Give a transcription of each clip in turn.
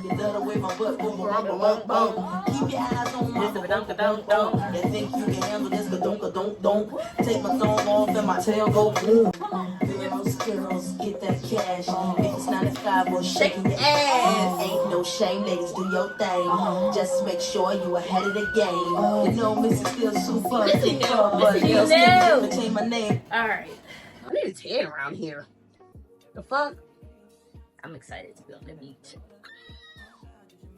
You love the way my butt boom, boom, boom, boom, boom. Keep your eyes on my boom. You think you can handle this? Don't. Take my thumb off and my tail go boom. Girls, get that cash. If it's 9 to 5, we'll shake your ass. Ain't no shame, ladies, do your thing. Just make sure you ahead of the game. You know, Missy still super. But change my name. All right. I need a tan around here. The fuck? I'm excited to be on the beach.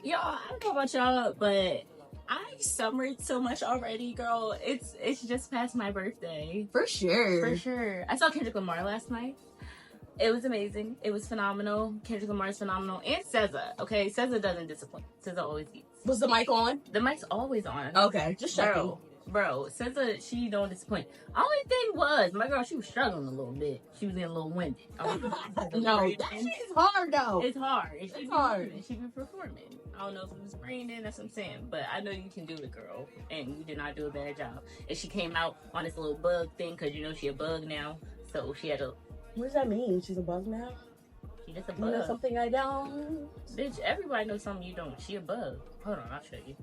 Y'all, I don't know about y'all, but I've summered so much already, girl. It's just past my birthday. For sure. For sure. I saw Kendrick Lamar last night. It was amazing. It was phenomenal. Kendrick Lamar is phenomenal. And SZA, okay? SZA doesn't disappoint. SZA always eats. Was the mic on? The mic's always on. Okay, just checking. Bro, SZA, she don't disappoint. Only thing was, my girl, she was struggling a little bit. She was getting a little winded. No, that shit is hard though. It's hard. It's hard. She be performing. I don't know if it was raining, that's what I'm saying. But I know you can do it, girl. And you did not do a bad job. And she came out on this little bug thing, because you know she a bug now. So she had a... What does that mean? She's a bug now? She just a bug. You know something I don't? Bitch, everybody knows something you don't. She a bug. Hold on, I'll show you.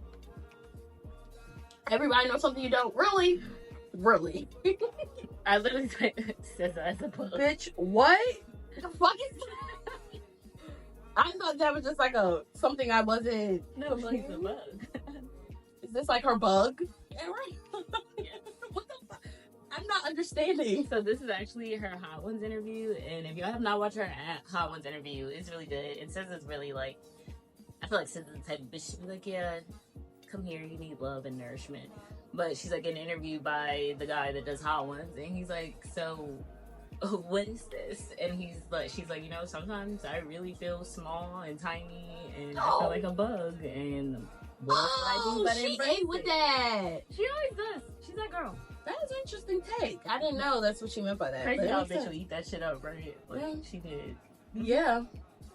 Everybody knows something you don't. Really? Really? I literally says as a bug. Bitch, what? The fuck is that? I thought that was just like something I wasn't. No, like a bug. Is this like her bug? Yeah, right. What the fuck? I'm not understanding. So this is actually her Hot Ones interview, and if y'all have not watched her Hot Ones interview, it's really good. And SZA's really like, I feel like SZA's the type of bitch to be like, yeah, come here, you need love and nourishment. But she's like getting interviewed by the guy that does Hot Ones, and he's like, so what is this? And she's like, you know, sometimes I really feel small and tiny, and I feel like a bug, and what else would I do but she embrace ate with it? that. She always does. She's that girl. That was an interesting take. I didn't know that's what she meant by that. Crazy how bitch will eat that shit up, right? Like, yeah. She did. Yeah.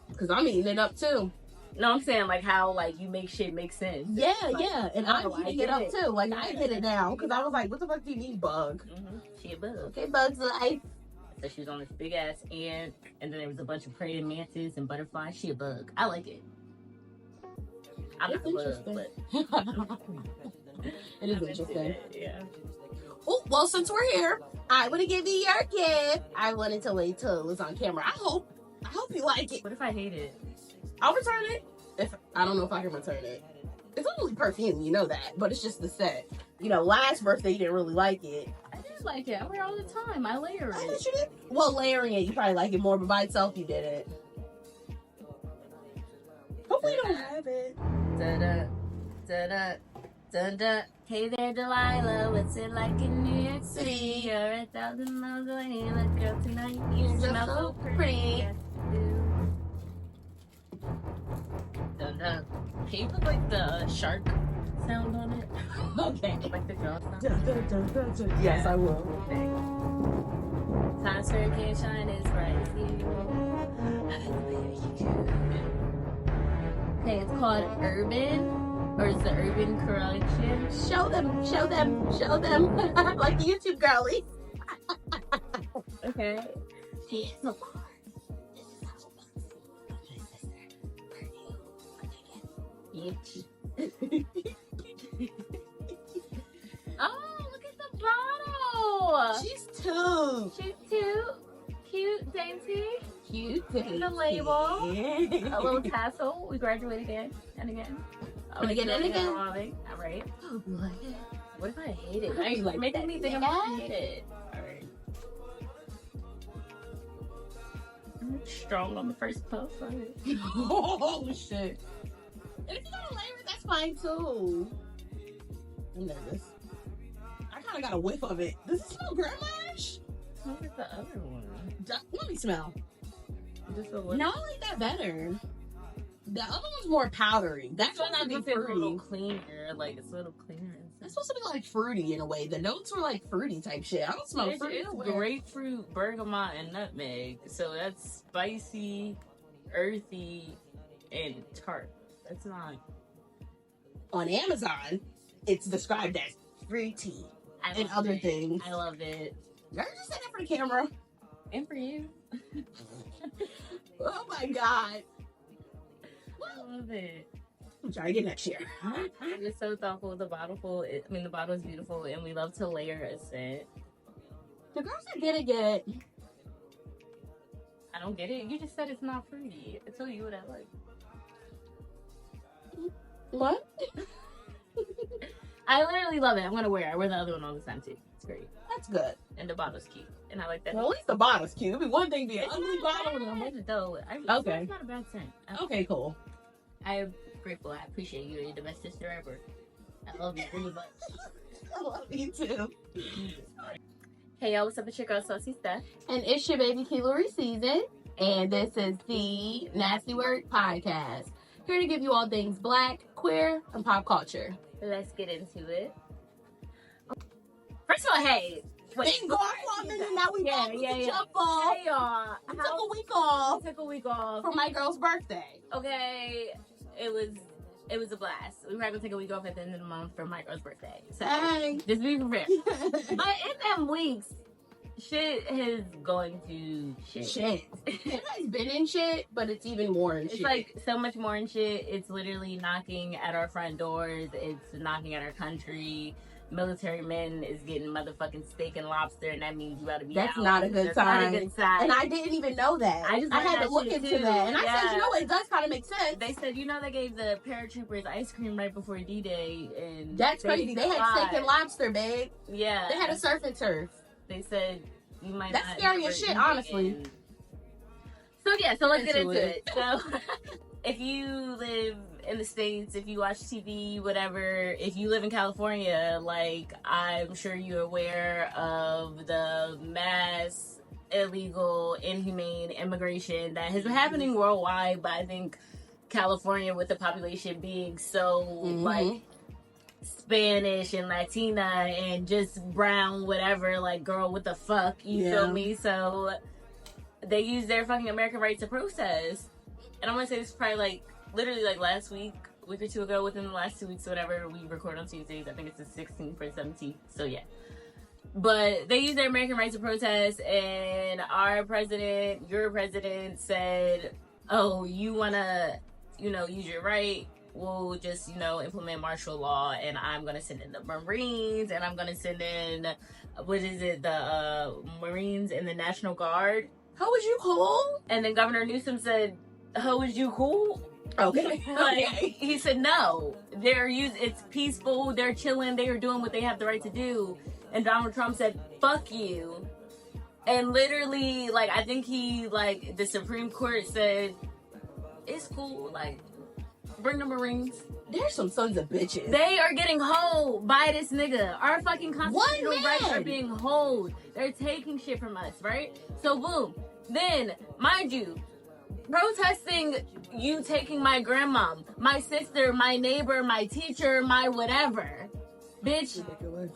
Because I'm eating it up too. No, I'm saying like how like you make shit make sense. Yeah, like, yeah. And I'm eating it up too. Like I get it now. Because I was like, what the fuck do you mean bug? Mm-hmm. She a bug. Okay, bug's life. So she was on this big ass ant, and then there was a bunch of praying mantis and butterflies. She a bug. I like it. I'm not a bug, but it is interesting. Yeah. Oh, well, since we're here, I want to give you your gift. I wanted to wait till it was on camera. I hope you like it. What if I hate it? I'll return it. I don't know if I can return it. It's only perfume, you know that, but it's just the set. You know, last birthday you didn't really like it. I did like it. I wear it all the time. I layer it. I thought you did. Well, layering it, you probably like it more, but by itself you did it. Hopefully you don't have it. Da-da, da-da, da-da. Hey there, Delilah. What's it like in New York City? You're 1,000 miles away. Look, girl, tonight you smell so pretty. Yes, you do. Dun-dun. Can you put like the shark sound on it? Okay. Like the girl sound? Dun, dun, dun, dun, dun. Yes, I will. Times Square can't shine as bright as you. Okay, it's called Urban. Or is the Urban Collection? Show them. Like the YouTube girlies. Okay. She is a bar. Bitch. Oh, look at the bottle. She's cute. She's cute. Cute, dainty. Cute. The label. A little tassel. We graduate again and again. And again and again. All right. Oh, boy. What if I hate it? Now you're like making me think I'm gonna hate it. All right. I'm strong on the first puff. Oh shit. And if you don't layer it, that's fine too. I'm nervous. I kind of got a whiff of it. Does it smell grandma-ish? Smells like the other one. Let me smell. Just a little. No, I like that better. The other one's more powdery. That's supposed to be fruity. A little cleaner. Like it's a little cleaner. It's supposed to be like fruity in a way. The notes were like fruity type shit. I don't smell fruity. It's grapefruit, bergamot, and nutmeg. So that's spicy, earthy, and tart. That's not. On Amazon, it's described as fruity and other things. I love it. Girl, just say that for the camera. And for you. Oh my god. Well, love it. I'm trying to get next year. I'm just so thoughtful. The bottle the bottle is beautiful, and we love to layer a scent. The girls that get it. I don't get it. You just said it's not fruity. I told you what I like. What? I literally love it. I'm gonna wear it. I wear the other one all the time too. It's great. That's good. And the bottle's cute. And I like that. Well, at least the bottle's cute. It'd be one thing to be an It's ugly not bottle. bad, though. Okay. It's not a bad scent. Okay, cool. I'm grateful. I appreciate you. You're the best sister ever. I love you really much. I love you too. Hey y'all, what's up? It's your girl Saucy Steph. And it's your baby Keylori season. And this is the NSTY WRK podcast. Here to give you all things black, queer, and pop culture. Let's get into it. First of all, hey. Wait, Been gone for a minute now. We back with the jump off. Hey y'all. I took a week off I took a week off. for my girl's birthday. Okay. It was a blast. We were gonna take a week off at the end of the month for my girl's birthday. So Hey. just be prepared. But in them weeks, shit is going to shit. Shit. It has been in shit, but it's even more in It's shit. like so much more in shit. It's literally knocking at our front doors. It's knocking at our country. Military men is getting motherfucking steak and lobster, and that means you gotta be That's out. not a good That's sign. not a good sign. And I didn't even know that. I just I learned had that to look shit into too. that. And I Yeah. said, you know what? It does kind of make sense. They said, they gave the paratroopers ice cream right before D-Day, and That's crazy. They had steak and lobster, babe. Yeah, They had a surf and turf. They said you might. That's not scary ever as shit, eat honestly. again. So let's get Into into it. it. So, if you live in the States, if you watch TV, whatever, if you live in California, like, I'm sure you're aware of the mass illegal, inhumane immigration that has been happening worldwide, but I think California, with the population being so, like, Spanish and Latina and just brown, whatever, like, girl, what the fuck, you feel me? So, they use their fucking American right to protest. And I'm gonna say this is probably, like, literally, like, last week or two ago, within the last 2 weeks, whatever. We record on Tuesdays. I think it's the 16th or 17th. So, yeah. But they use their American right to protest, and our president, your president, said, oh, you wanna, use your right? We'll just, implement martial law, and I'm gonna send in the Marines, and I'm gonna send in, the Marines and the National Guard. How was you cool? And then Governor Newsom said, how was you cool? Okay. Like, he said, no, it's peaceful, they're chilling, they are doing what they have the right to do. And Donald Trump said, fuck you. And literally, like, I think the Supreme Court said, it's cool, like, bring the Marines. There's some sons of bitches. They are getting holed by this nigga. Our fucking constitutional rights are being holed. They're taking shit from us, right? So boom. Then, mind you, protesting you taking my grandmom, my sister, my neighbor, my teacher, my whatever. Bitch. Ridiculous.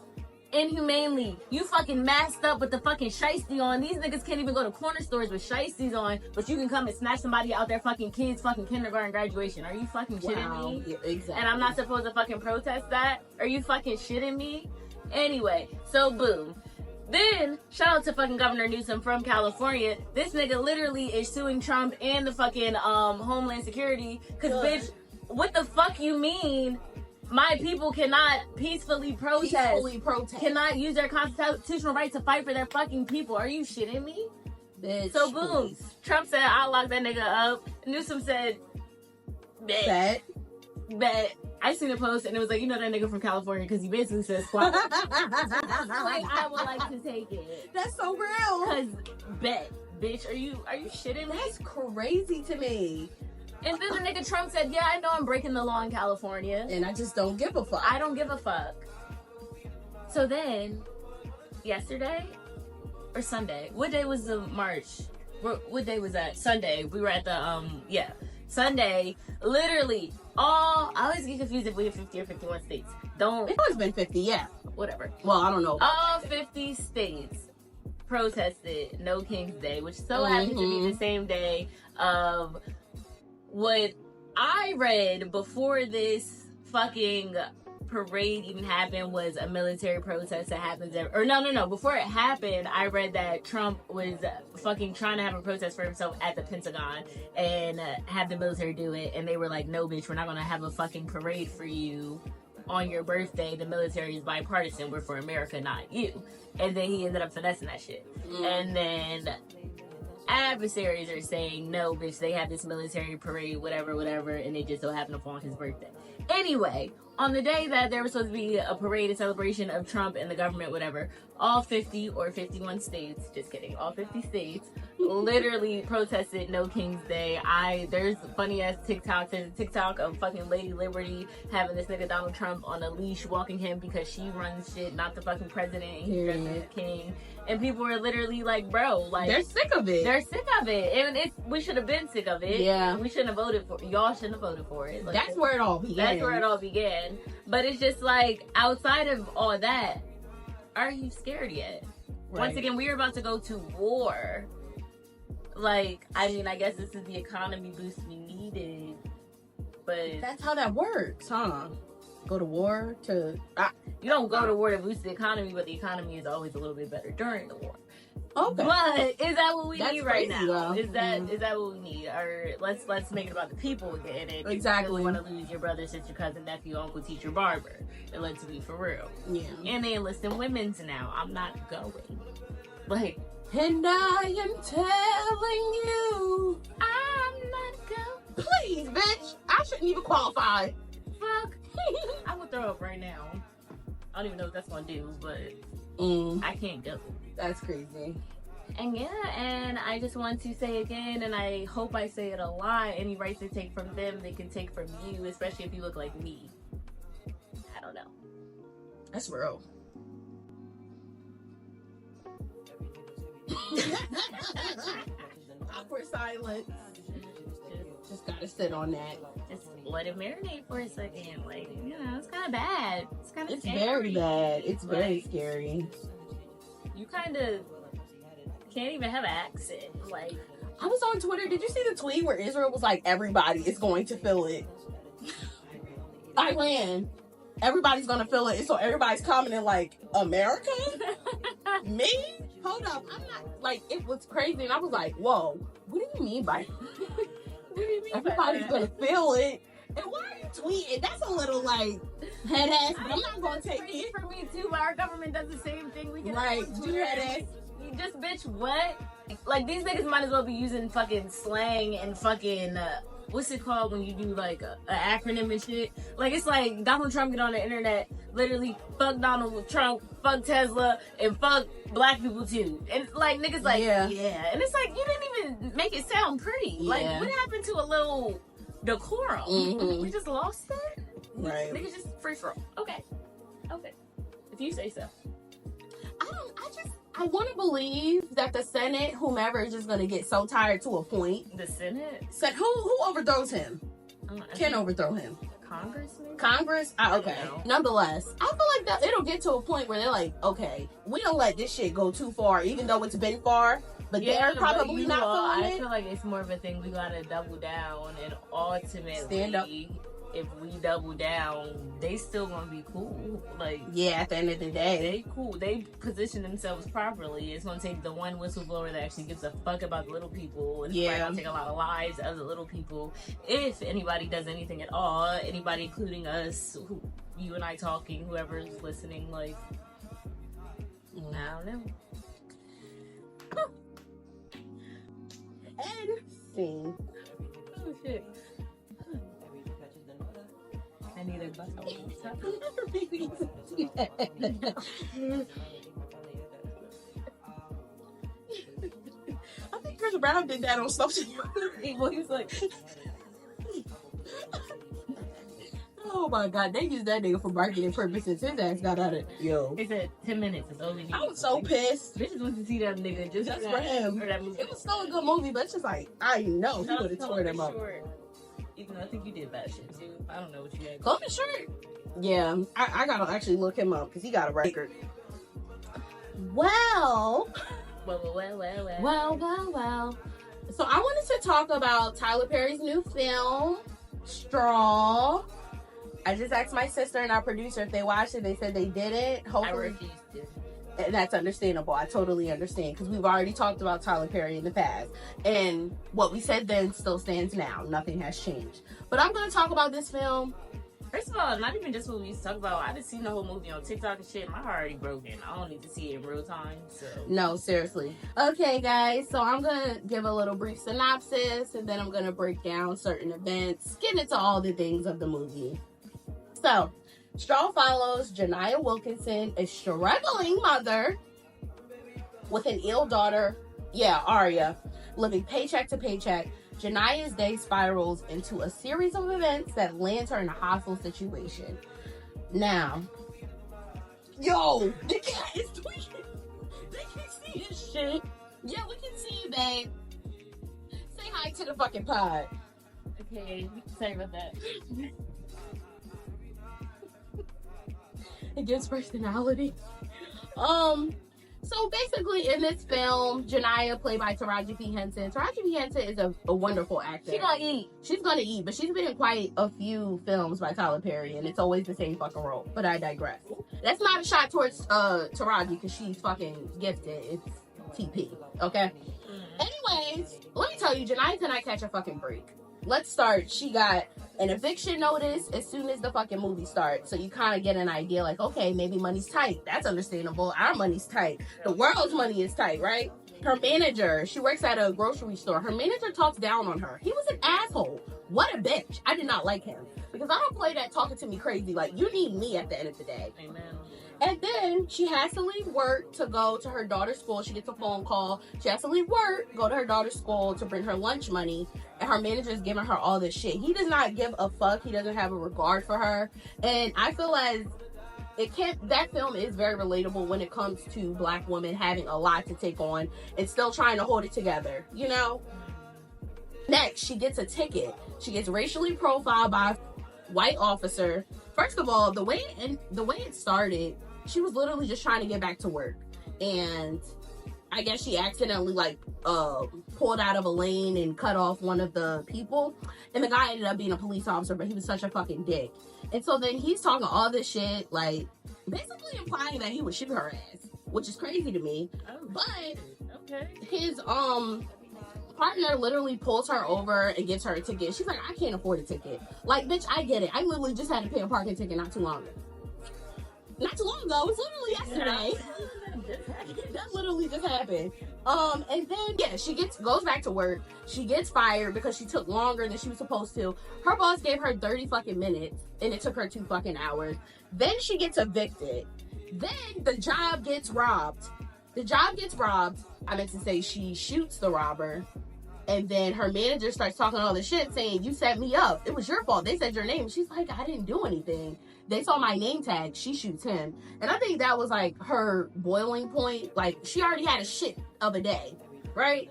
Inhumanely. You fucking masked up with the fucking shiesty on. These niggas can't even go to corner stores with shiesties on, but you can come and snatch somebody out their fucking kids' fucking kindergarten graduation. Are you fucking shitting me? Yeah, exactly. And I'm not supposed to fucking protest that? Are you fucking shitting me? Anyway, so boom. Then, shout out to fucking Governor Newsom from California. This nigga literally is suing Trump and the fucking Homeland Security. Cause bitch, what the fuck you mean? My people cannot peacefully protest. Cannot use their constitutional right to fight for their fucking people. Are you shitting me? Bitch, So boom. please. Trump said, I'll lock that nigga up. Newsom said, bet. I seen a post and it was like, that nigga from California because he basically said squat. Like, I would like to take it. That's so real. Cause bet, bitch, are you shitting me? That's crazy to me. And then the nigga Trump said, yeah, I know I'm breaking the law in California. And I just don't give a fuck. I don't give a fuck. So then, yesterday or Sunday, what day was the march? What day was that? Sunday. We were at the, Sunday, literally, I always get confused if we have 50 or 51 states. It's always been 50, yeah. Whatever. Well, I don't know. All 50 states protested No King's Day, which so happens to be the same day of what I read before this fucking parade even happened was a military protest that happens no. Before it happened, I read that Trump was fucking trying to have a protest for himself at the Pentagon and have the military do it. And they were like, no, bitch, we're not going to have a fucking parade for you on your birthday. The military is bipartisan. We're for America, not you. And then he ended up finessing that shit. And then adversaries are saying, no, bitch, they have this military parade, whatever, and it just so happened to fall on his birthday. Anyway, on the day that there was supposed to be a parade, a celebration of Trump and the government, whatever, all 50 or 51 states, just kidding, all 50 states literally protested No King's Day. There's funny ass TikToks. There's a TikTok of fucking Lady Liberty having this nigga Donald Trump on a leash walking him because she runs shit, not the fucking president, and he's the king. And people are literally like, bro, like, they're sick of it. They're sick of it. And we should have been sick of it. Yeah. We shouldn't have voted for it. Y'all shouldn't have voted for it. Like, that's where it all began. That's where it all began. But it's just like, outside of all that, are you scared yet? Right. Once again, we are about to go to war. Like, I mean, I guess this is the economy boost we needed. But that's how that works, huh? Go to war to... you don't go to war to boost the economy, but the economy is always a little bit better during the war. Okay. But is that what we need right now? Though. Is that what we need? Or let's make it about the people again. And exactly. You want to lose your brother, sister, cousin, nephew, uncle, teacher, barber. And let's be for real. Yeah. And they enlisting women's now. I'm not going. Like, and I am telling you, I'm not going. Please, bitch. I shouldn't even qualify. Fuck. I would throw up right now. I don't even know what that's gonna do, but I can't go. That's crazy. And yeah, and I just want to say again, and I hope I say it a lot, any rights they take from them, they can take from you, especially if you look like me. I don't know. That's real. Awkward silence. Just gotta sit on that. Just let it marinate for a second. Like, you know, it's kind of bad. It's kind of scary. Very bad. It's very scary. You kind of can't even have an accent. Like, I was on Twitter. Did you see the tweet where Israel was like, everybody is going to feel it? Iran. Everybody's going to feel it. So everybody's commenting like, America? Me? Hold up. I'm not, like, it was crazy. And I was like, whoa, what do you mean by what do you mean everybody's going to feel it? And why are you tweeting? That's a little, like, head ass. But I'm not going to take it. For me, too. Our government does the same thing. We can right. Do head ass. You just, bitch, what? Like, these niggas might as well be using fucking slang and fucking, what's it called when you do, like, an acronym and shit? Like, it's like Donald Trump get on the internet, literally, fuck Donald Trump, fuck Tesla, and fuck black people, too. And, like, niggas like, yeah. And it's like, you didn't even make it sound pretty. Yeah. Like, what happened to a little decorum? Mm-hmm. We just lost it? Right. Niggas just free for all. Okay. If you say so. I want to believe that the Senate, whomever, is just going to get so tired to a point. The Senate? Who overthrows him? Can overthrow him? Congress, maybe? Congress? Okay. Nonetheless, I feel like that it'll get to a point where they're like, okay, we don't let this shit go too far, even though it's been far. But they're probably not feeling it. I feel like it's more of a thing we gotta double down, and ultimately, stand up. If we double down, they still gonna be cool. Like, yeah, at the end of the day, they cool. They position themselves properly. It's gonna take the one whistleblower that actually gives a fuck about the little people, and it's gonna take a lot of lives of the little people. If anybody does anything at all, anybody including us, you and I talking, whoever's listening, like, I don't know. And scene. Oh shit. I need a bus. I think Chris Brown did that on social media. He was like, oh my god, they used that nigga for marketing purposes. His ass got out of He said 10 minutes is all we need. I was so pissed. Bitches want to see that nigga just for him. It was still a good movie, but it's just like, I know he would have tore them up. Even though I think you did bad shit too. I don't know what you had. Columbus Short. Yeah, I gotta actually look him up because he got a record. Well. So I wanted to talk about Tyler Perry's new film, Straw. I just asked my sister and our producer if they watched it. They said they didn't. I Hopefully, refuse to. and that's understandable. I totally understand because we've already talked about Tyler Perry in the past, and what we said then still stands now. Nothing has changed. But I'm gonna talk about this film. First of all, not even just what we used to talk about. I just seen the whole movie on TikTok and shit. My heart already broken. I don't need to see it in real time. So No, seriously. Okay, guys. So I'm gonna give a little brief synopsis, and then I'm gonna break down certain events, get into all the things of the movie. So, Straw follows Janiyah Wilkinson, a struggling mother with an ill daughter, Arya, living paycheck to paycheck. Janiyah's day spirals into a series of events that lands her in a hostile situation. Now, yo, the cat is tweaking. They can see his shit. Yeah, we can see you, babe. Say hi to the fucking pod. okay, sorry about that. It gives personality. So basically, in this film, Janiyah, played by Taraji P. Henson. Taraji P. Henson is a wonderful actor. She gonna eat. She's gonna eat, but she's been in quite a few films by Tyler Perry, and it's always the same fucking role. But I digress. That's not a shot towards Taraji because she's fucking gifted. It's TP, okay? Anyways, let me tell you, Janiyah cannot catch a fucking break. Let's start. She got an eviction notice as soon as the fucking movie starts. So you kind of get an idea like, okay, maybe money's tight. That's understandable. Our money's tight. The world's money is tight, right? Her manager, she works at a grocery store. Her manager talks down on her. He was an asshole. What a bitch. I did not like him. Because I don't play that talking to me crazy. Like, you need me at the end of the day. Amen. And then she has to leave work to go to her daughter's school. She gets a phone call. She has to leave work, go to her daughter's school to bring her lunch money. And her manager is giving her all this shit. He does not give a fuck. He doesn't have a regard for her. And I feel as that film is very relatable when it comes to Black women having a lot to take on and still trying to hold it together, you know? Next, she gets a ticket. She gets racially profiled by a white officer. First of all, the way it started, she was literally just trying to get back to work. And I guess she accidentally pulled out of a lane and cut off one of the people. And the guy ended up being a police officer, but he was such a fucking dick. And so then he's talking all this shit, like basically implying that he would shoot her ass, which is crazy to me. Oh, but okay. his partner literally pulls her over and gives her a ticket. She's like, I can't afford a ticket. Like, bitch, I get it. I literally just had to pay a parking ticket not too long ago. Not too long ago. It was literally yesterday. That literally just happened. And then she goes back to work. She gets fired because she took longer than she was supposed to. Her boss gave her 30 fucking minutes and it took her 2 fucking hours. Then she gets evicted. Then the job gets robbed. I meant to say she shoots the robber. And then her manager starts talking all this shit saying, you set me up. It was your fault. They said your name. She's like, I didn't do anything. They saw my name tag. She shoots him. And I think that was like her boiling point. Like, she already had a shit of a day, right?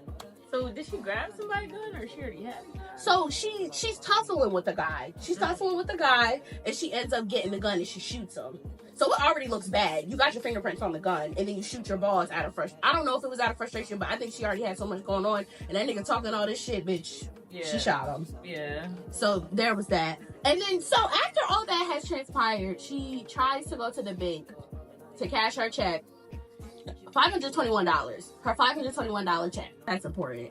So did she grab somebody's gun or she already had it? So she's tussling with the guy. And she ends up getting the gun and she shoots him. So it already looks bad. You got your fingerprints on the gun, and then you shoot your boss out of frustration. I don't know if it was out of frustration, but I think she already had so much going on, and that nigga talking all this shit, bitch. Yeah. She shot him. Yeah. So there was that. And then, so after all that has transpired, she tries to go to the bank to cash her check. $521. Her $521 check. That's important.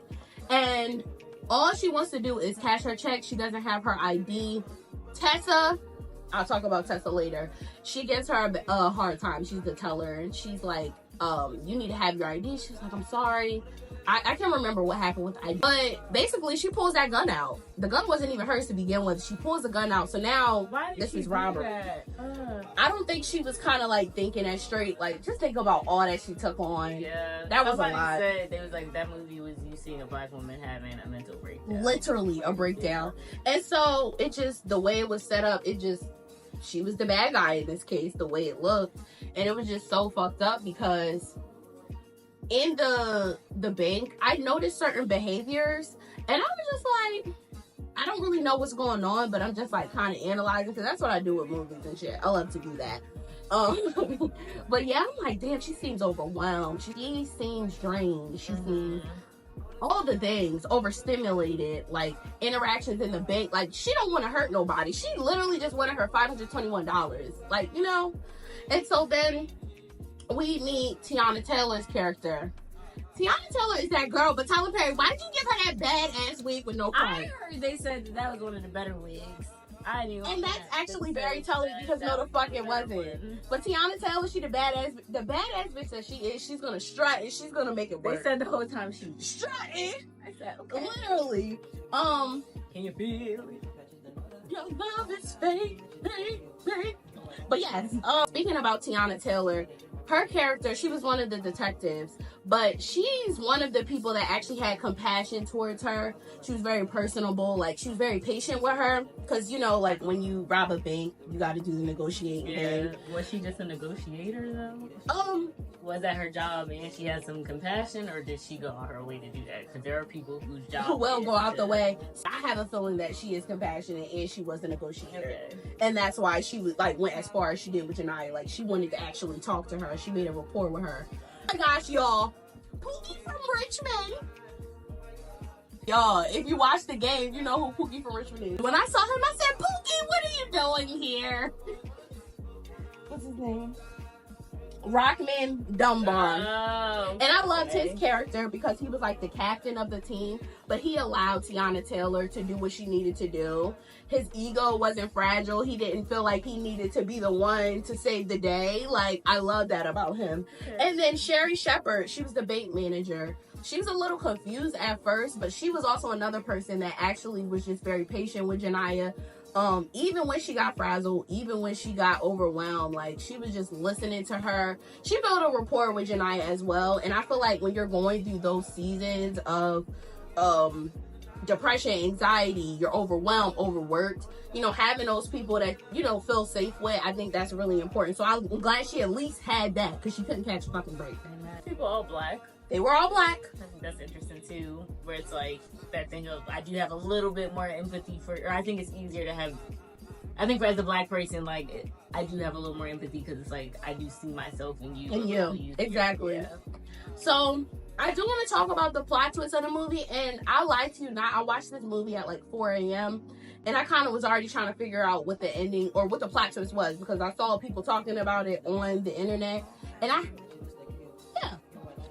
And all she wants to do is cash her check. She doesn't have her ID. Tessa, I'll talk about Tessa later. She gives her a hard time. She's the teller, and she's like, you need to have your ID. She's like, I'm sorry. I can't remember what happened with the ID. But basically, she pulls that gun out. The gun wasn't even hers to begin with. She pulls the gun out. So now, this is robbery. I don't think she was kind of like thinking that straight. Like, just think about all that she took on. Yeah. That was a lot. Somebody said, they was like, that movie was you seeing a Black woman having a mental breakdown. Literally a breakdown. And so, it just, the way it was set up, she was the bad guy in this case, the way it looked. And it was just so fucked up because in the bank, I noticed certain behaviors, and I was just like, I don't really know what's going on, but I'm just like kind of analyzing, because that's what I do with movies and shit. I love to do that. But yeah, I'm like, damn, she seems overwhelmed. She seems drained. She seems all the things, overstimulated, like interactions in the bank. Like, she don't want to hurt nobody. She literally just wanted her $521. Like, you know? And so then we meet Tiana Taylor's character. Tiana Taylor is that girl, but Tyler Perry, why did you give her that badass wig with no front? I heard they said that was one of the better wigs. I knew. And that's actually very telling because no, the fuck it wasn't. But Tiana Taylor, she the badass bitch that she is. She's gonna strut and she's gonna make it work. They said the whole time she was strutting. I said, okay. Literally. Can you feel it? Your love is fake, fake, fake. But yes, speaking about Tiana Taylor, her character, she was one of the detectives, but she's one of the people that actually had compassion towards her. She was very personable, like she was very patient with her, because you know, like when you rob a bank, you got to do the negotiating thing. Was she just a negotiator though? Was that her job and she had some compassion, or did she go on her way to do that? Because there are people whose job will go out the way. I have a feeling that she is compassionate and she was a negotiator, and that's why she was like went as far as she did with Janiyah. Like she wanted to actually talk to her. She made a rapport with her. Oh my gosh, y'all, Pookie from Richmond. Y'all, if you watch the game, you know who Pookie from Richmond is. When I saw him, I said, Pookie, what are you doing here? What's his name? Rockman Dunbar. Oh, and I loved his character because he was like the captain of the team, but he allowed Tiana Taylor to do what she needed to do. His ego wasn't fragile. He didn't feel like he needed to be the one to save the day. Like, I love that about him. And then Sherry Shepard, she was the bank manager. She was a little confused at first, but she was also another person that actually was just very patient with Janiyah. Even when she got frazzled, even when she got overwhelmed, like she was just listening to her. She built a rapport with Janiyah as well. And I feel like when you're going through those seasons of depression, anxiety, you're overwhelmed, overworked, you know, having those people that, you know, feel safe with, I think that's really important. So I'm glad she at least had that because she couldn't catch a fucking break. People all black. They were all black. I think that's interesting too, where it's like that thing of I do have a little bit more empathy for, or I think it's easier to have. I think as a black person, like I do have a little more empathy because it's like I do see myself in you. And you, exactly. Yeah. So I do want to talk about the plot twist of the movie, and I lied to you not. I watched this movie at like 4 a.m. and I kind of was already trying to figure out what the ending or what the plot twist was because I saw people talking about it on the internet, and I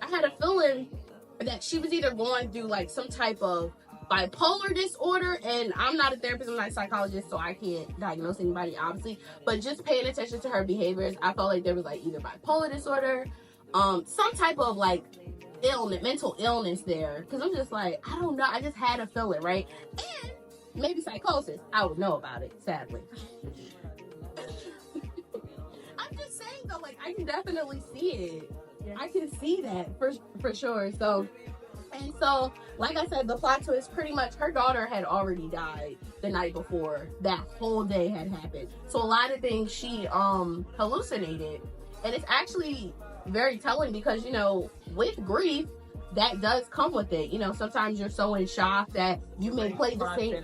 had a feeling that she was either going through like some type of bipolar disorder, and I'm not a therapist, I'm not a psychologist, so I can't diagnose anybody obviously, but just paying attention to her behaviors, I felt like there was like either bipolar disorder, some type of like illness, mental illness there, because I'm just like, I don't know, I just had a feeling, right? And maybe psychosis, I would know about it, sadly. I'm just saying though, like I can definitely see it. I can see that for sure. So, and so, like I said, the plot twist, pretty much her daughter had already died the night before that whole day had happened. So a lot of things she hallucinated, and it's actually very telling because, you know, with grief, that does come with it. You know, sometimes you're so in shock that you may play the same.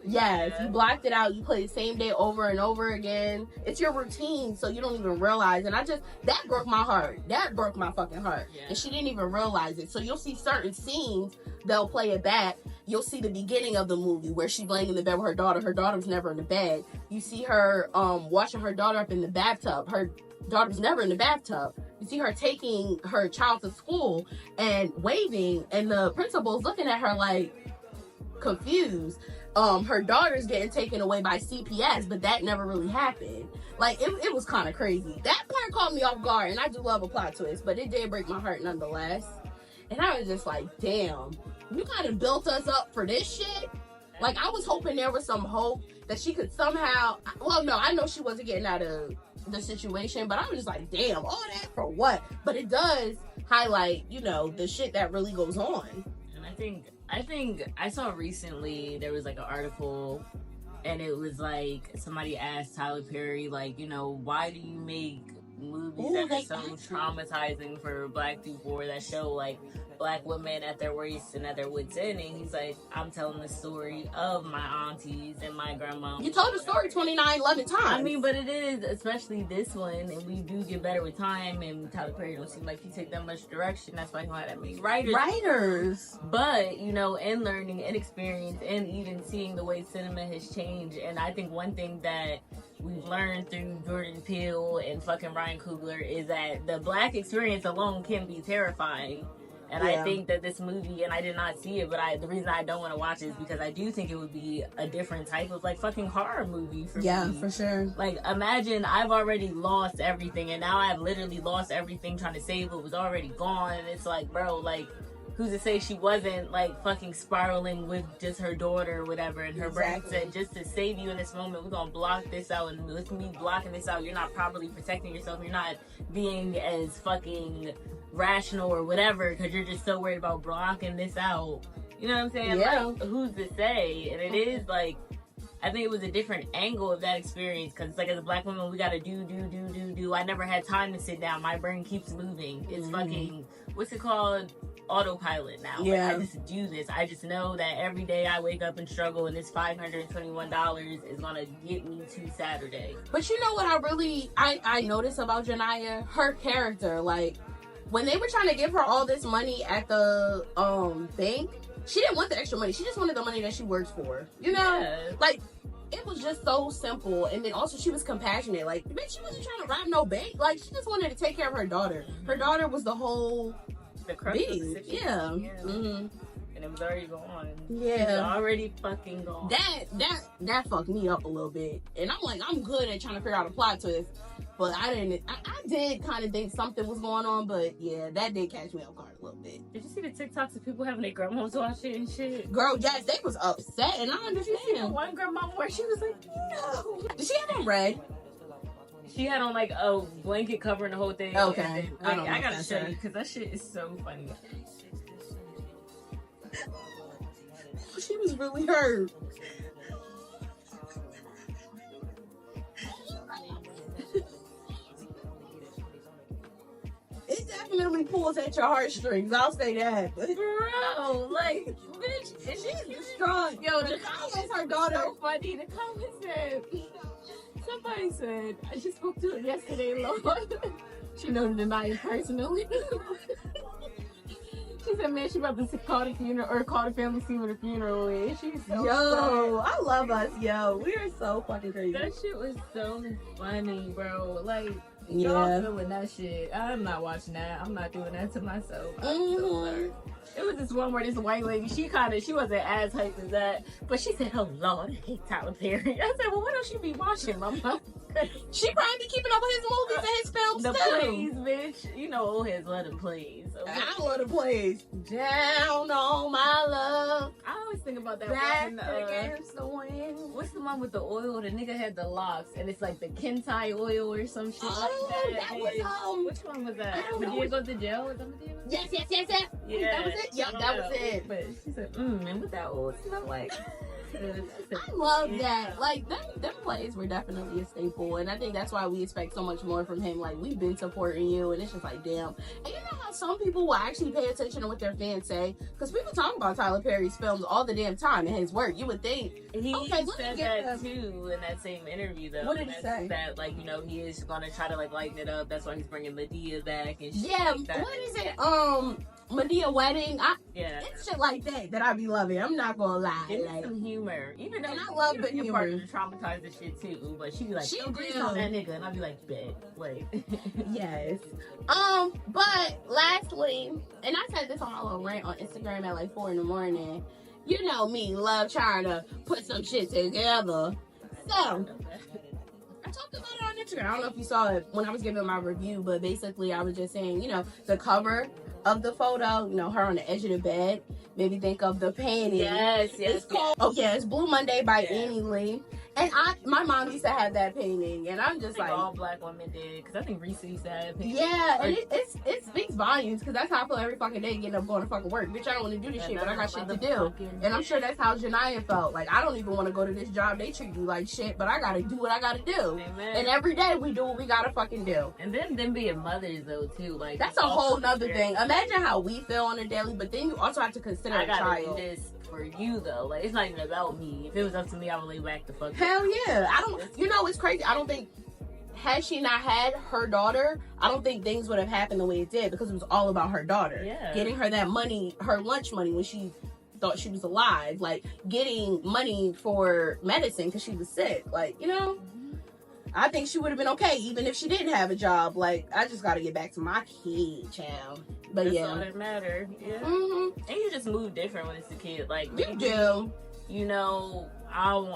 Yes, you blocked it out. You play the same day over and over again. It's your routine, so you don't even realize. And that broke my heart. That broke my fucking heart. Yeah. And she didn't even realize it. So you'll see certain scenes, they'll play it back. You'll see the beginning of the movie where she's laying in the bed with her daughter. Her daughter's never in the bed. You see her washing her daughter up in the bathtub. Her daughter's never in the bathtub. You see her taking her child to school and waving, and the principal's looking at her like confused. Her daughter's getting taken away by CPS, but that never really happened. Like it was kind of crazy. That part caught me off guard, and I do love a plot twist, but it did break my heart nonetheless. And I was just like, damn, you kind of built us up for this shit. Like I was hoping there was some hope that she could somehow. Well, no, I know she wasn't getting out of the situation, but I was just like, damn, all that for what? But it does highlight, you know, the shit that really goes on. And I think I saw recently there was like an article, and it was like somebody asked Tyler Perry, like, you know, why do you make movies that are so traumatizing for black people, or that show like black women at their worst and at their wits' end, and he's like, I'm telling the story of my aunties and my grandma. You told the story 2911 times. I mean, but it is, especially this one, and we do get better with time, and Tyler Perry don't seem like he take that much direction. That's why he don't have that many writers. But, you know, and learning and experience and even seeing the way cinema has changed, and I think one thing that we've learned through Jordan Peele and fucking Ryan Coogler is that the black experience alone can be terrifying. And I think that this movie, and I did not see it, but the reason I don't want to watch it is because I do think it would be a different type of, like, fucking horror movie for me. Yeah, for sure. Like, imagine I've already lost everything, and now I've literally lost everything trying to save what was already gone. And it's like, bro, like, who's to say she wasn't, like, fucking spiraling with just her daughter or whatever, and her brain said, just to save you in this moment, we're gonna block this out, and with me blocking this out, you're not properly protecting yourself, you're not being as fucking rational or whatever, because you're just so worried about blocking this out. You know what I'm saying? Yeah. Like, who's to say? And it is, like, I think it was a different angle of that experience, because it's like, as a black woman, we gotta do. I never had time to sit down. My brain keeps moving. It's fucking, what's it called? Autopilot now. Yeah. Like, I just do this. I just know that every day I wake up and struggle, and this $521 is gonna get me to Saturday. But you know what I noticed about Janiyah? Her character, like, when they were trying to give her all this money at the bank, she didn't want the extra money. She just wanted the money that she worked for. You know? Yeah. Like, it was just so simple. And then also she was compassionate. Like, bitch, she wasn't trying to rob no bank. Like, she just wanted to take care of her daughter. Her daughter was the whole The crux of the thing. situation. Yeah. And it was already gone. Yeah. It was already fucking gone. That fucked me up a little bit. And I'm like, I'm good at trying to figure out a plot twist. But I did kind of think something was going on, but yeah, that did catch me off guard a little bit. Did you see the TikToks of people having their grandmas watch it and shit? Girl, yes, they was upset, and I Did you see the understand. one grandma where she was like, no? Did she have on red? She had on like a blanket covering the whole thing. Okay. And then, I like, don't know I if gotta that's show her. you because that shit is so funny. She was really hurt. It definitely pulls at your heartstrings. I'll say that. Bro, like, bitch, and she's distraught. Yo, the comments, her daughter. so funny. The comments said, somebody said, I just spoke to her yesterday, Lord. She knows Janiyah personally. She said, man, she about to call the funeral, or call the family scene with a funeral. And she's so Yo, I love us. Yo, we are so fucking crazy. That shit was so funny, bro. Like, Yeah. y'all feeling that shit. I'm not watching that. I'm not doing that to myself. I'm so sorry. It was this one where this white lady, she wasn't as hyped as that, but she said, oh Lord, I hate Tyler Perry. I said, well, what else you be watching, mama? She probably be keeping up with his movies and his films The too. plays, bitch. You know, old heads love them plays. So, I love the plays. Down on my love. I always think about that Back one. against the wind. What's the one with the oil? The nigga had the locks, and it's like the Kentai oil or some shit like that. That was Which one was that? I don't know. Medea goes to jail? Was that Medea? Yes. Yeah. That was it? Yep, that was it. But she said, and what that oil smell like? I love that. Like, them plays were definitely a staple, and I think that's why we expect so much more from him. Like, we've been supporting you, and it's just like, damn. And you know how some people will actually pay attention to what their fans say? Because people talk about Tyler Perry's films all the damn time and his work. You would think, He okay, let said me get that too in that same interview, though. What did he say? That, like, you know, he is gonna try to, like, lighten it up. That's why he's bringing Medea back and shit yeah, like that. what is it? Medea Wedding. Yeah. It's shit like that I be loving. I'm not gonna lie. Give me Like, some humor. Even though and I love the your partner humor. traumatized the shit too, but she be like, She don't grease do. on that nigga, and I'd be like, bet. Like, yes. But lastly, and I said this on my little rant on Instagram at like 4 a.m. You know me, love trying to put some shit together. So I talked about it on Instagram. I don't know if you saw it when I was giving my review, but basically I was just saying, you know, the cover of the photo, you know, her on the edge of the bed, made me think of the painting. yes. It's called, it's Blue Monday by Yeah. Annie Lee. And my mom used to have that painting, and I'm just I think like, all black women did, because I think Reese used to have that painting. yeah, and it speaks volumes, because that's how I feel every fucking day getting up going to fucking work. Bitch, I don't want to do this shit, but I got shit to do. And I'm sure that's how Janiyah felt. Like, I don't even want to go to this job. They treat me like shit, but I gotta do what I gotta do. Amen. And every day we do what we gotta fucking do. And then them being mothers, though, too. Like, That's a whole nother thing. Imagine how we feel on a daily, but then you also have to consider I a gotta child. do this for you, though. Like, it's not even about me. If it was up to me, I would lay back the fuck. Hell yeah. I don't, you know, it's crazy. I don't think, had she not had her daughter, I don't think things would have happened the way it did, because it was all about her daughter. Yeah. Getting her that money, her lunch money when she thought she was alive. Like, getting money for medicine because she was sick. Like, you know, I think she would have been okay even if she didn't have a job. Like, I just got to get back to my kid, child. But That's yeah. all that matter. Yeah. Mm-hmm. And you just move different when it's a kid. Like, You do. you know, I'm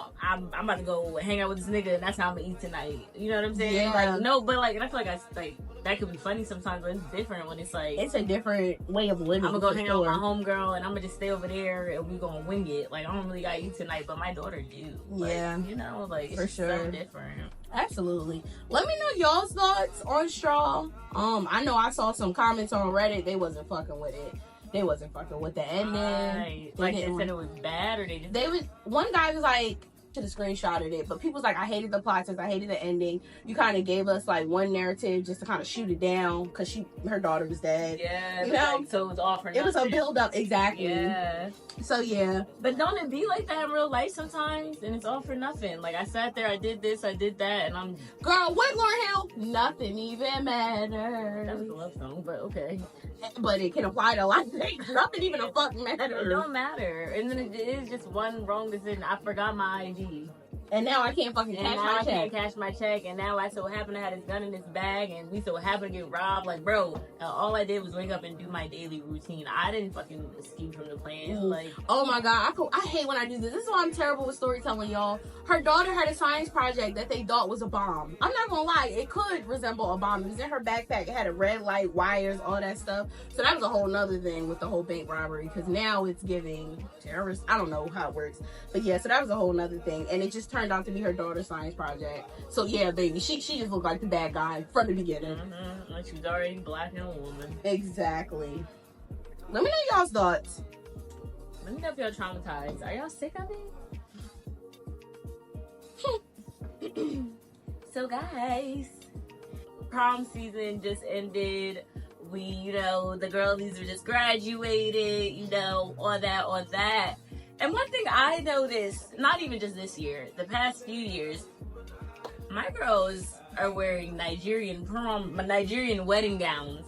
about to go hang out with this nigga, and that's how I'm gonna eat tonight. You know what I'm saying? Yeah. Like, no, but like, and I feel like that could be funny sometimes, but it's different when it's like, It's a different way of living. I'm gonna go for hang out with sure. my homegirl, and I'm gonna just stay over there, and we gonna wing it. Like, I don't really gotta eat tonight, but my daughter do. Like, Yeah. you know, like, it's For just sure. so different. Absolutely. Let me know y'all's thoughts on Straw. I know I saw some comments on Reddit. They wasn't fucking with it. They wasn't fucking with the ending. Right. Like, they said it was bad, or they just They was, one guy was like, should have screenshotted it, but people was like, I hated the plot twist, I hated the ending. You kind of gave us like one narrative just to kind of shoot it down because her daughter was dead. yeah, You know? like, so it was all for It was a nothing. build up, exactly. Yeah. So yeah. But don't it be like that in real life sometimes? And it's all for nothing. Like, I sat there, I did this, I did that, and I'm... Girl, what, Lauryn Hill? Nothing even That was matters. a love song, but okay. But it can apply to a lot of things. Nothing even a fuck It matters. don't matter. And then it is just one wrong decision. I forgot my ID. And now I can't fucking And cash now my I check. can't cash my check. And now I so happen to have this gun in this bag. And we so happen to get robbed. Like, bro, all I did was wake up and do my daily routine. I didn't fucking escape from the plan. Mm. Like, Oh my god, I hate when I do this. This is why I'm terrible with storytelling, y'all. Her daughter had a science project that they thought was a bomb. I'm not gonna lie, it could resemble a bomb. It was in her backpack. It had a red light, wires, all that stuff. So that was a whole nother thing with the whole bank robbery, because now it's giving terrorist. I don't know how it works, but yeah. So that was a whole nother thing, and it just turned out to be her daughter's science project. So yeah, baby, she just looked like the bad guy from the beginning. like, she was already black and a woman. Exactly. Let me know y'all's thoughts. Let me know if y'all traumatized. Are y'all sick of it? So guys, prom season just ended. We, you know, the girlies are just graduated, you know, all that. And one thing I noticed, not even just this year, the past few years, my girls are wearing Nigerian wedding gowns.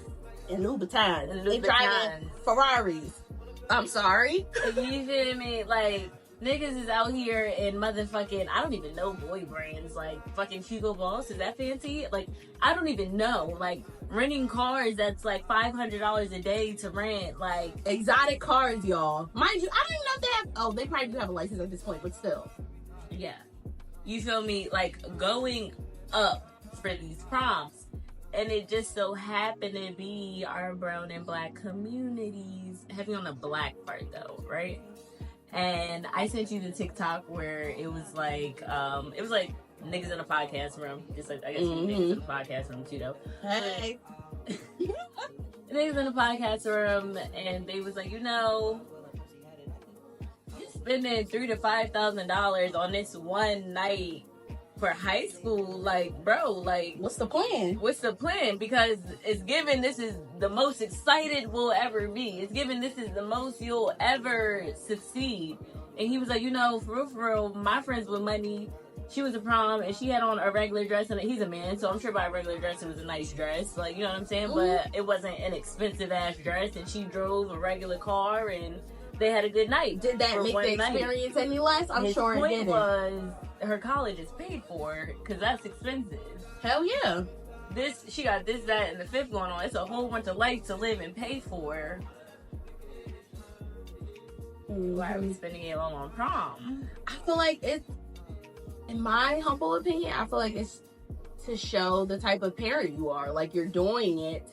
And Louboutins. And They driving Ferraris. I'm sorry. You feel me? Like, niggas is out here in motherfucking, I don't even know boy brands, like fucking Hugo Boss. Is that fancy? Like, I don't even know. Like, renting cars that's like $500 a day to rent. Like, Exotic cars, y'all. Mind you, I don't even know if they have, oh, they probably do have a license at this point, but still. yeah. You feel me? Like, going up for these proms. And it just so happened to be our brown and black communities. Heavy on the black part though, right? And I sent you the TikTok where it was like niggas in a podcast room. Just like, I guess niggas in a podcast room too though. Hey. Niggas in a podcast room, and they was like, you know, you spending $3,000 to $5,000 on this one night for high school, like, bro, like, What's the plan? what's the plan? Because it's given this is the most excited we'll ever be. It's given this is the most you'll ever succeed. And he was like, you know, for real, my friends with money, she was a prom and she had on a regular dress, and he's a man, so I'm sure by a regular dress it was a nice dress, like, you know what I'm saying? But it wasn't an expensive ass dress, and she drove a regular car and they had a good night. Did that for make one the night. experience any less? I'm His sure it point didn't. was her college is paid for because that's expensive. Hell yeah. She got this, that, and the fifth going on. It's a whole bunch of life to live and pay for. Why are we spending it all on prom? I feel like it's, in my humble opinion, I feel like it's to show the type of parent you are. Like, you're doing it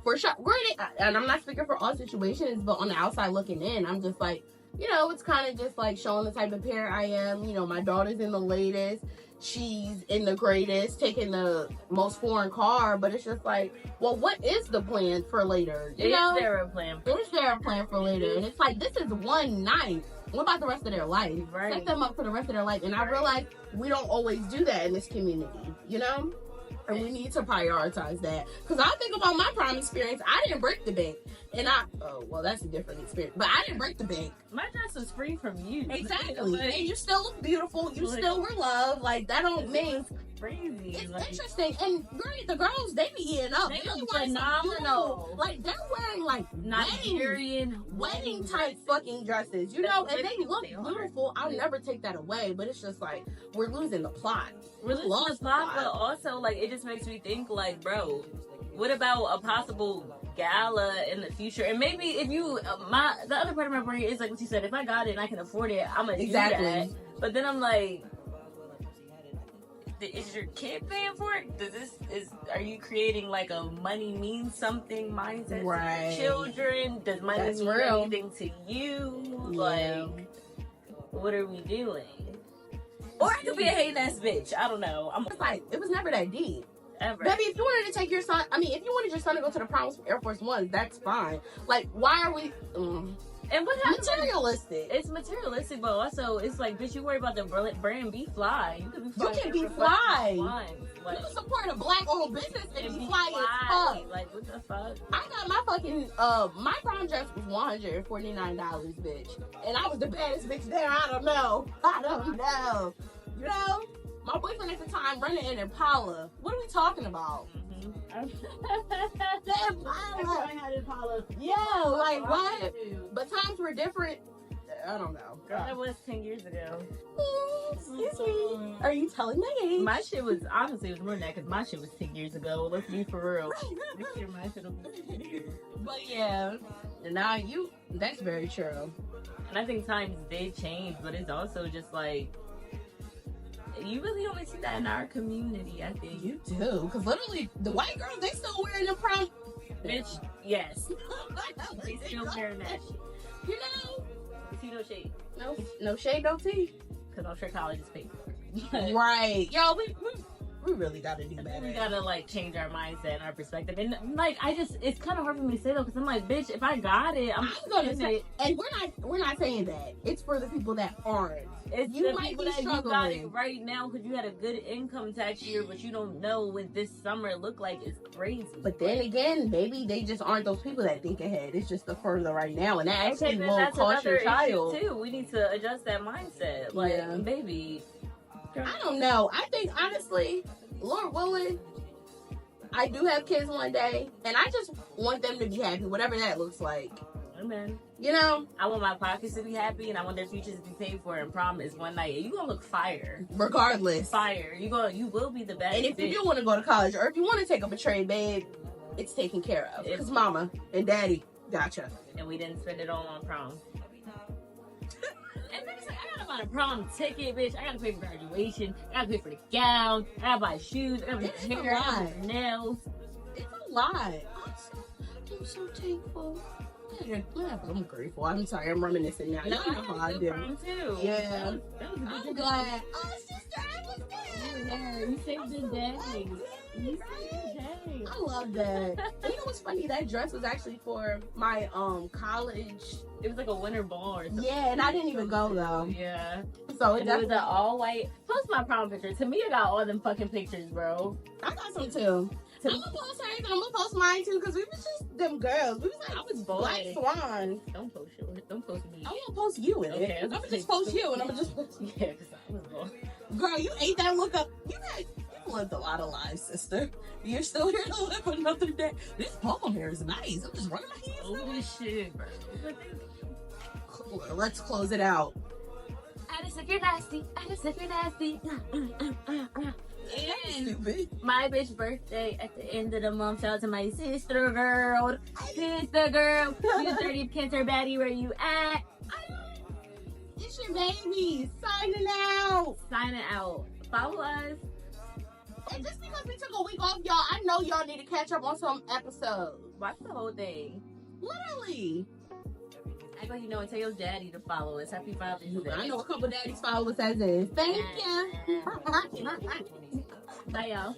for sure. Granted, and I'm not speaking for all situations, but on the outside looking in, I'm just like, you know, it's kind of just like showing the type of parent I am. You know, my daughter's in the latest. She's in the greatest, taking the most foreign car. But it's just like, well, what is the plan for later? You know? Is there a plan? Is there a plan for later? And it's like, this is one night. What about the rest of their life? Right. Set them up for the rest of their life. And I realize we don't always do that in this community, you know? And we need to prioritize that. Because I think about my prom experience. I didn't break the bank. And well, that's a different experience. But I didn't break the bank. My dress was free from you. Exactly. Like, And you still look beautiful. You still were loved. Like, that don't mean... Crazy. It's like, interesting. And great, the girls, they be eating up. They be look wearing some phenomenal. beautiful- Like, they're wearing, like, Nigerian wedding type fucking dresses, you know, and they look They are. beautiful. I'll never take that away, but it's just like we're losing the plot. We're losing the plot, but also like it just makes me think like, bro, what about a possible gala in the future? And maybe if you, the other part of my brain is like what you said. If I got it and I can afford it, I'm gonna do that. But then I'm like, is your kid paying for it? Are you creating like a money means something mindset Right. for children? Does money That's mean real. anything to you? Yeah. Like, what are we doing? Or I could be a hating ass bitch. I don't know. It's like, it was never that deep. Ever. Baby, if you wanted to take your son, if you wanted your son to go to the proms for Air Force One, that's fine. Like, why are we And what happens? materialistic? It's materialistic, but also it's like, bitch, you worry about the brand. Be fly. You can be fly. You can be for fly. Like, You support a black-owned business and be fly as fuck. Like, what the fuck? I got my fucking, my prom dress was $149, bitch. And I was the baddest bitch there. I don't know. You know? My boyfriend at the time running an Impala. What are we talking about? The Impala. Yeah, like what? But times were different. I don't know. That was 10 years ago. Excuse me. Are you telling my age? My shit was, honestly, it was more than that because my shit was 10 years ago. Let's be for real. This year, my shit will be 10 years. But yeah. And now that's very true. And I think times did change, but it's also just like, you really only see that in our community, I think. You do. Because literally, the white girls, they still wearing the prom. Bitch, yes. They still wearing that shit. You know? See no shade. No shade, no tea. Because I'm sure college is paid for. Right. Yo, we really got to do better. We gotta like change our mindset and our perspective. And like, it's kind of hard for me to say though, because I'm like, bitch, if I got it, I'm gonna say it. And we're not saying that. It's for the people that aren't. It's you the might people be that struggling you got it right now because you had a good income tax year, but you don't know what this summer look like. It's crazy. But then again, maybe they just aren't those people that think ahead. It's just the further right now, and that actually will cost your child too. We need to adjust that mindset. Like, Yeah. baby, I don't know. I think honestly, Lord willing, I do have kids one day, and I just want them to be happy, whatever that looks like. amen. You know, I want my pockets to be happy, and I want their futures to be paid for. And prom is one night. You gonna look fire. regardless. Fire. You will be the best. And if you bitch. do want to go to college, or if you want to take up a trade, babe, it's taken care of. Because mama and daddy gotcha. And we didn't spend it all on prom. And then it's like, I gotta buy a prom ticket, bitch. I gotta pay for graduation. I gotta pay for the gown. I gotta buy shoes. I gotta pay for hair. I gotta pay for nails. It's a lot. I'm so thankful. I'm grateful. I'm sorry, I'm reminiscing now. No, You know how I do. prom too. Yeah. That was a I'm good glad. Oh, sister, I was there. You saved the day. You saved the day. I love that. And you know what's funny? That dress was actually for my college. It was like a winter ball or something. Yeah, and I didn't even go though. Yeah. So And it was an all white. Post my prom picture. To me, I got all them fucking pictures, bro. I got some too. I'm gonna post hers and I'm gonna post mine too, because we was just them girls. We was like, I was black swans. Don't post yours. Don't post me. I'm gonna post you in Okay, it. I'm I was gonna just like- post you and I'm gonna just post you. Yeah, because I was born. Girl, you ate that look up. You lived a lot of lives, sister. You're still here to live another day. This poem here is nice. I'm just running my hands. Holy shit, bro. Let's close it out. I just if you're nasty. I just if you're nasty. And Stupid. my bitch birthday at the end of the month. Shout out to my sister girl. Sister girl. You 30th cancer baddie, where you at? It's your baby signing out. Sign it out. Follow us. And just because we took a week off, y'all, I know y'all need to catch up on some episodes. Watch the whole thing. Literally. Act like you know and tell your daddy to follow us. Happy Father's Day. I know a couple daddies follow us as is. Thank you. Bye, y'all.